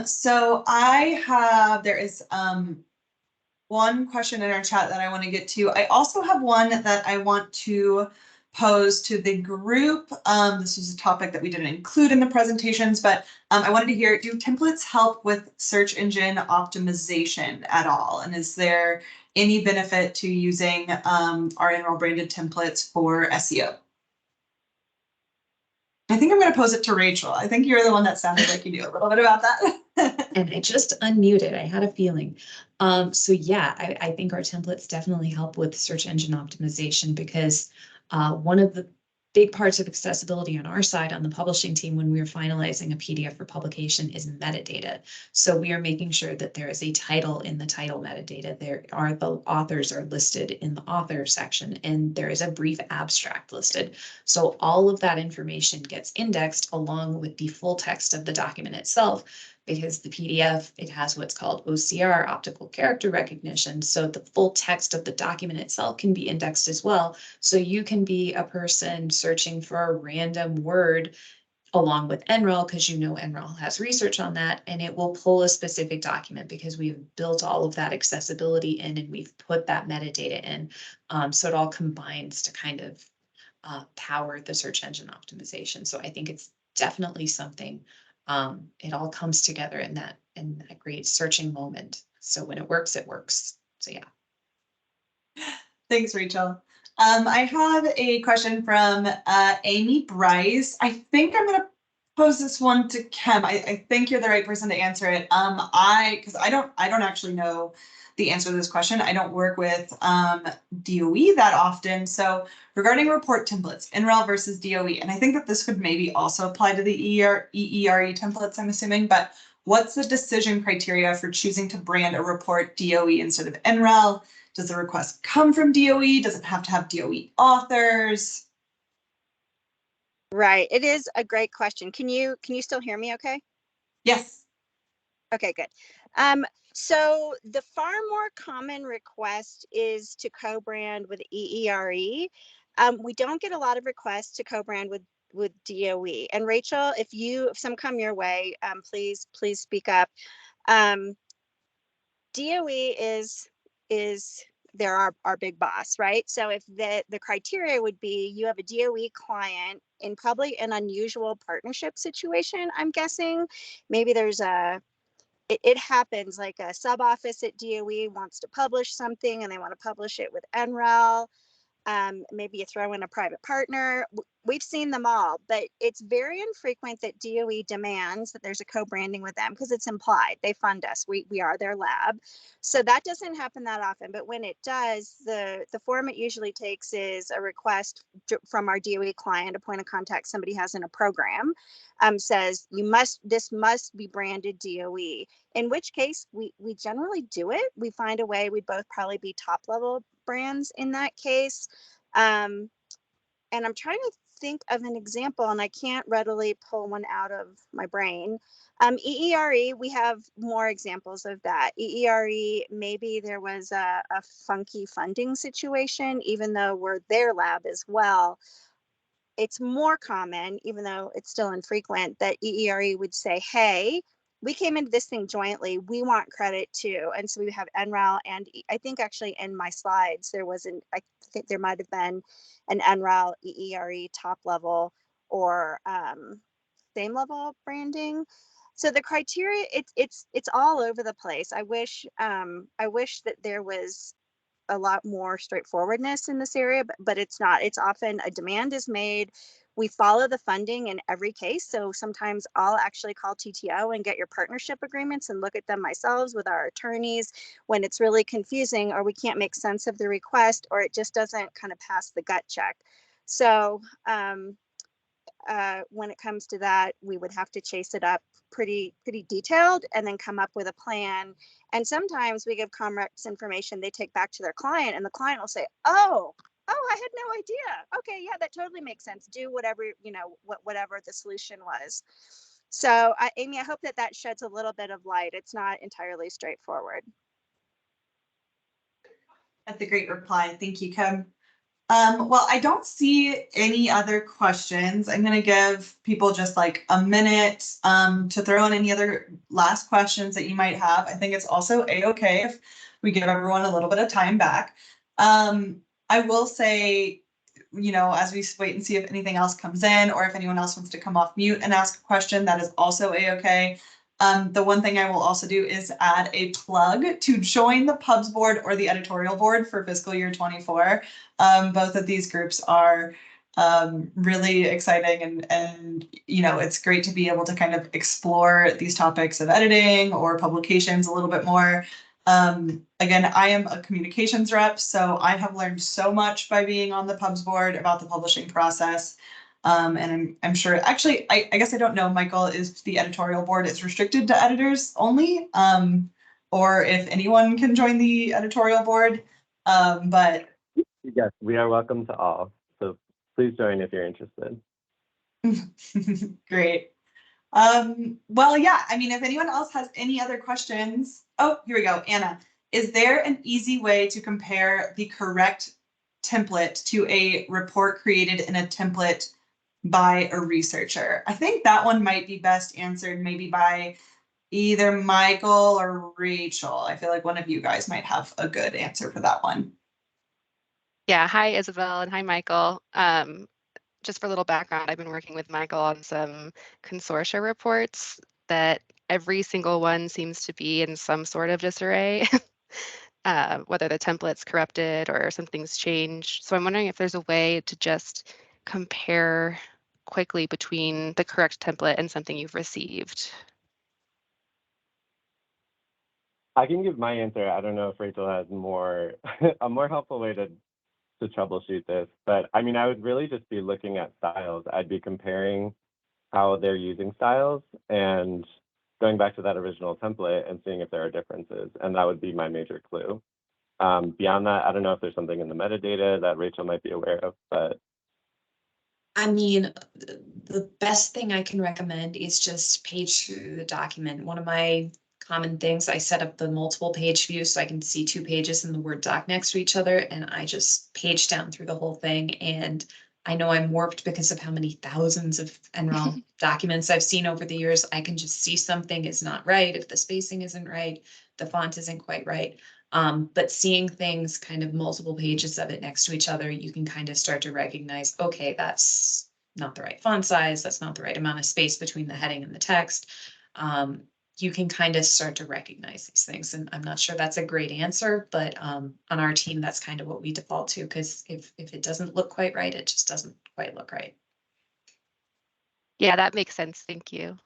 Speaker 1: So there is one question in our chat that I want to get to. I also have one that I want to pose to the group. This was a topic that we didn't include in the presentations, but I wanted to hear, do templates help with search engine optimization at all? And is there any benefit to using our NREL branded templates for SEO? I think I'm going to pose it to Rachel. I think you're the one that sounded like you knew a little bit about that.
Speaker 3: And I just unmuted. I had a feeling. So yeah, I think our templates definitely help with search engine optimization, because one of the big parts of accessibility on our side, on the publishing team, when we are finalizing a PDF for publication, is metadata. So we are making sure that there is a title in the title metadata. The authors are listed in the author section, and there is a brief abstract listed. So all of that information gets indexed along with the full text of the document itself, because the PDF, it has what's called OCR, optical character recognition. So the full text of the document itself can be indexed as well. So you can be a person searching for a random word along with NREL, because you know NREL has research on that, and it will pull a specific document because we've built all of that accessibility in and we've put that metadata in. So it all combines to kind of power the search engine optimization. So I think it's definitely something. It all comes together in that great searching moment. So when it works, it works. So yeah.
Speaker 1: Thanks, Rachel. I have a question from Amy Bryce. I think I'm going to pose this one to Kim. I think you're the right person to answer it. Because I don't actually know the answer to this question. I don't work with DOE that often. So regarding report templates, NREL versus DOE, and I think that this could maybe also apply to the EERE templates, I'm assuming, but what's the decision criteria for choosing to brand a report DOE instead of NREL? Does the request come from DOE? Does it have to have DOE authors?
Speaker 2: Right. It is a great question. Can you still hear me okay?
Speaker 1: Yes.
Speaker 2: Okay, good. So the far more common request is to co-brand with EERE. We don't get a lot of requests to co-brand with DOE. And Rachel, if some come your way, please speak up. DOE is they're our big boss, right? So if the criteria would be you have a DOE client in probably an unusual partnership situation, I'm guessing. Maybe there's it happens like a sub office at DOE wants to publish something and they want to publish it with NREL. Maybe you throw in a private partner. We've seen them all, but it's very infrequent that DOE demands that there's a co-branding with them because it's implied. They fund us. We are their lab. So that doesn't happen that often. But when it does, the form it usually takes is a request from our DOE client, a point of contact somebody has in a program, says this must be branded DOE, in which case we generally do it. We find a way. We'd both probably be top level brands in that case. And I'm trying to think of an example and I can't readily pull one out of my brain. EERE, we have more examples of that. EERE, maybe there was a funky funding situation, even though we're their lab as well. It's more common, even though it's still infrequent, that EERE would say, hey, we came into this thing jointly. We want credit too. And so we have NREL, and I think actually in my slides, I think there might have been an NREL EERE top level or same level branding. So the criteria, it's all over the place. I wish that there was a lot more straightforwardness in this area, but it's not. It's often a demand is made. We follow the funding in every case. So sometimes I'll actually call TTO and get your partnership agreements and look at them myself with our attorneys when it's really confusing or we can't make sense of the request or it just doesn't kind of pass the gut check. So when it comes to that, we would have to chase it up pretty detailed and then come up with a plan. And sometimes we give Comrex information they take back to their client and the client will say, oh, I had no idea. Okay, yeah, that totally makes sense. Do whatever, whatever the solution was. So Amy, I hope that sheds a little bit of light. It's not entirely straightforward.
Speaker 1: That's a great reply. Thank you, Kim. Well, I don't see any other questions. I'm going to give people just like a minute to throw in any other last questions that you might have. I think it's also a-okay if we give everyone a little bit of time back. I will say, as we wait and see if anything else comes in or if anyone else wants to come off mute and ask a question, that is also a-okay. The one thing I will also do is add a plug to join the Pubs board or the editorial board for fiscal year 24. Both of these groups are really exciting and it's great to be able to kind of explore these topics of editing or publications a little bit more. Again, I am a communications rep, so I have learned so much by being on the Pubs board about the publishing process. And I'm sure, actually, I guess I don't know, Michael, is the editorial board is restricted to editors only, or if anyone can join the editorial board, but.
Speaker 5: Yes, we are welcome to all. So please join if you're interested.
Speaker 1: Great. Well, yeah, I mean, if anyone else has any other questions. Oh, here we go. Anna, is there an easy way to compare the correct template to a report created in a template by a researcher? I think that one might be best answered maybe by either Michael or Rachel. I feel like one of you guys might have a good answer for that one.
Speaker 6: Yeah, hi Isabel and hi Michael. Just for a little background, I've been working with Michael on some consortia reports that every single one seems to be in some sort of disarray, whether the template's corrupted or something's changed. So I'm wondering if there's a way to just compare quickly between the correct template and something you've received.
Speaker 5: I can give my answer. I don't know if Rachel has a more helpful way to troubleshoot this, but I mean, I would really just be looking at styles. I'd be comparing how they're using styles and going back to that original template and seeing if there are differences. And that would be my major clue. Beyond that, I don't know if there's something in the metadata that Rachel might be aware of, but.
Speaker 3: I mean, the best thing I can recommend is just page through the document. One of my common things. I set up the multiple page view so I can see 2 pages in the Word doc next to each other, and I just page down through the whole thing. And I know I'm warped because of how many thousands of NREL documents I've seen over the years. I can just see something is not right. If the spacing isn't right, the font isn't quite right. But seeing things kind of multiple pages of it next to each other, you can kind of start to recognize, okay, that's not the right font size. That's not the right amount of space between the heading and the text. You can kind of start to recognize these things. And I'm not sure that's a great answer, but on our team, that's kind of what we default to, because if it doesn't look quite right, it just doesn't quite look right.
Speaker 6: Yeah, that makes sense. Thank you.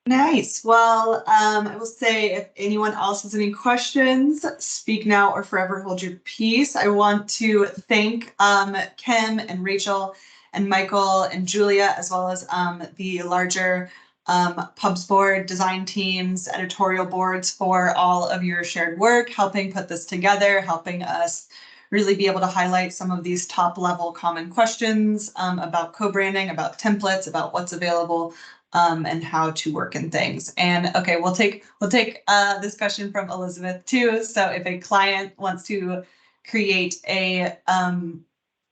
Speaker 1: Nice. Well, I will say if anyone else has any questions, speak now or forever hold your peace. I want to thank Kim and Rachel and Michael and Julia, as well as the larger Pubs board, design teams, editorial boards for all of your shared work, helping put this together, helping us really be able to highlight some of these top level common questions about co-branding, about templates, about what's available, and how to work in things. And okay, we'll take this question from Elizabeth too. So if a client wants to create a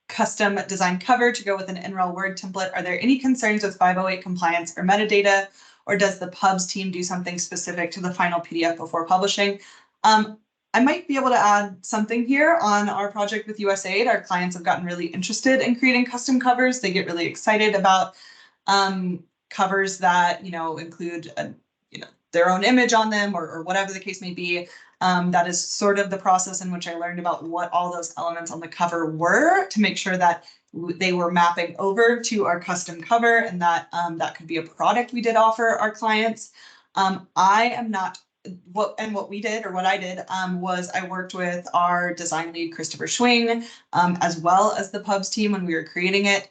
Speaker 1: custom design cover to go with an NREL Word template, are there any concerns with 508 compliance or metadata, or does the Pubs team do something specific to the final PDF before publishing? I might be able to add something here. On our project with USAID, our clients have gotten really interested in creating custom covers. They get really excited about covers that, include their own image on them, or whatever the case may be. That is sort of the process in which I learned about what all those elements on the cover were, to make sure that they were mapping over to our custom cover, and that that could be a product we did offer our clients. I am not what we did, or what I did, was I worked with our design lead, Christopher Schwing, as well as the Pubs team when we were creating it,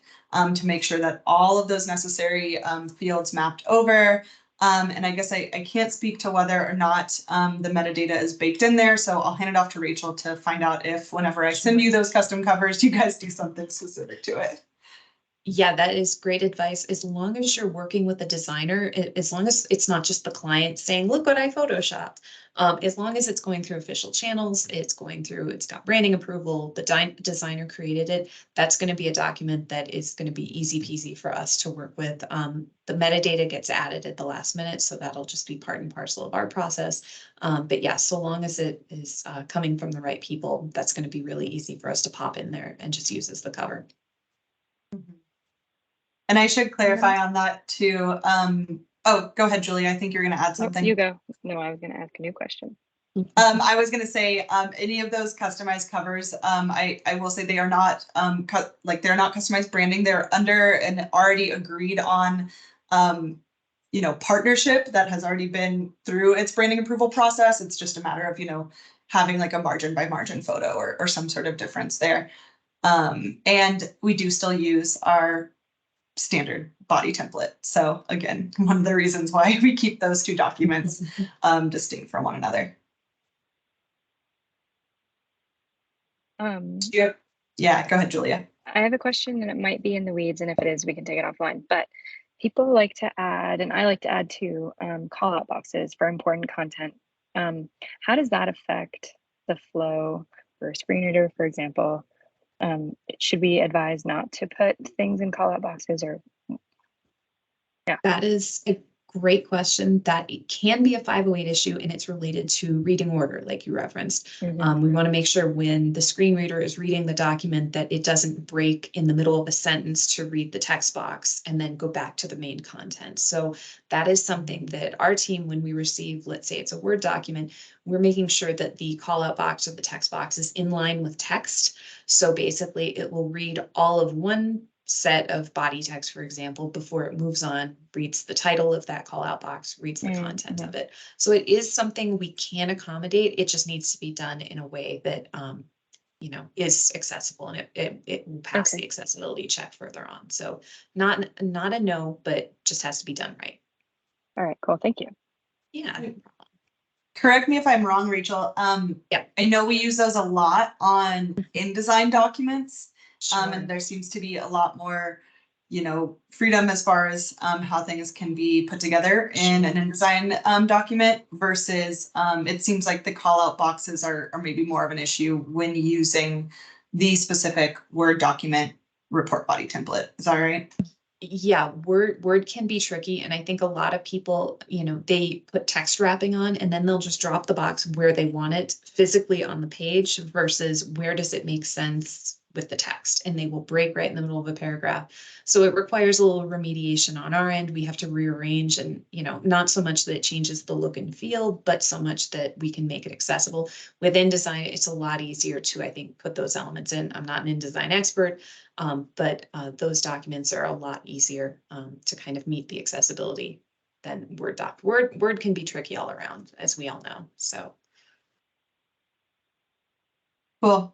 Speaker 1: to make sure that all of those necessary fields mapped over. And I guess I can't speak to whether or not the metadata is baked in there, so I'll hand it off to Rachel to find out if whenever I send you those custom covers, you guys do something specific to it.
Speaker 3: Yeah, that is great advice. As long as you're working with a designer, as long as it's not just the client saying, look what I photoshopped. As long as it's going through official channels, it's got branding approval, the designer created it, that's going to be a document that is going to be easy peasy for us to work with. The metadata gets added at the last minute, so that'll just be part and parcel of our process. But yeah, so long as it is coming from the right people, that's going to be really easy for us to pop in there and just use as the cover.
Speaker 1: And I should clarify on that too. Oh, go ahead, Julie. I think you're going to add something.
Speaker 4: No, you go. No, I was going to ask a new question.
Speaker 1: I was going to say, any of those customized covers, I will say they are not they're not customized branding. They're under an already agreed on partnership that has already been through its branding approval process. It's just a matter of having like a margin by margin photo or some sort of difference there. And we do still use our standard body template. So again, one of the reasons why we keep those two documents distinct from one another. Yeah, go ahead, Julia.
Speaker 4: I have a question, and it might be in the weeds, and if it is, we can take it offline. But people like to add, and I like to add too, call out boxes for important content. How does that affect the flow for a screen reader, for example? Should we advise not to put things in call out boxes, or? Yeah,
Speaker 3: that is a great question. That it can be a 508 issue, and it's related to reading order, like you referenced.
Speaker 4: Mm-hmm.
Speaker 3: We want to make sure when the screen reader is reading the document that it doesn't break in the middle of a sentence to read the text box and then go back to the main content. So that is something that our team, when we receive, let's say it's a Word document, we're making sure that the call out box or the text box is in line with text. So basically it will read all of one set of body text, for example, before it moves on, reads the title of that call out box, reads the content of it. So it is something we can accommodate. It just needs to be done in a way that, is accessible, and it will pass the accessibility check further on. So not a no, but just has to be done right.
Speaker 4: All right, cool. Thank you.
Speaker 3: Yeah.
Speaker 1: Correct me if I'm wrong, Rachel.
Speaker 3: Yeah.
Speaker 1: I know we use those a lot on InDesign documents.
Speaker 3: Sure.
Speaker 1: And there seems to be a lot more you know, freedom as far as how things can be put together in an InDesign document versus it seems like the call out boxes are maybe more of an issue when using the specific Word document report body template. Is that right?
Speaker 3: Yeah, Word can be tricky. And I think a lot of people, you know, they put text wrapping on and then they'll just drop the box where they want it physically on the page versus where does it make sense with the text, and they will break right in the middle of a paragraph. So it requires a little remediation on our end. We have to rearrange, and, you know, not so much that it changes the look and feel, but so much that we can make it accessible. With InDesign, it's a lot easier to, I think, put those elements in. I'm not an InDesign expert, but those documents are a lot easier to kind of meet the accessibility than Word doc. Word can be tricky all around, as we all know. So.
Speaker 1: Cool.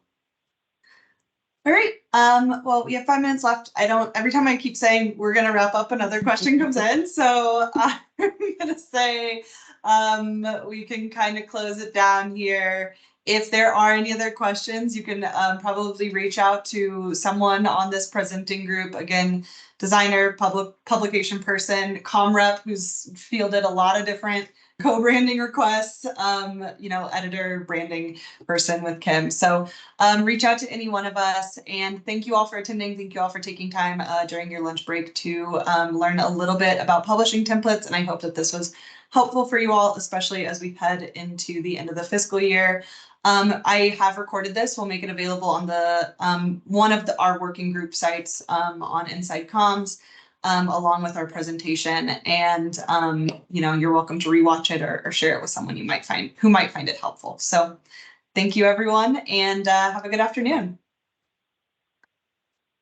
Speaker 1: All right. Well, we have 5 minutes left. Every time I keep saying we're going to wrap up, another question comes in. So I'm going to say we can kind of close it down here. If there are any other questions, you can probably reach out to someone on this presenting group. Again, designer, publication person, ComRep, who's fielded a lot of different co-branding requests, you know, editor, branding person with Kim. So reach out to any one of us, and thank you all for attending. Thank you all for taking time during your lunch break to learn a little bit about publishing templates. And I hope that this was helpful for you all, especially as we head into the end of the fiscal year. I have recorded this. We'll make it available on the one of our working group sites on Inside Comms, along with our presentation. And you know, you're welcome to rewatch it or share it with someone who might find it helpful. So thank you, everyone, and have a good afternoon.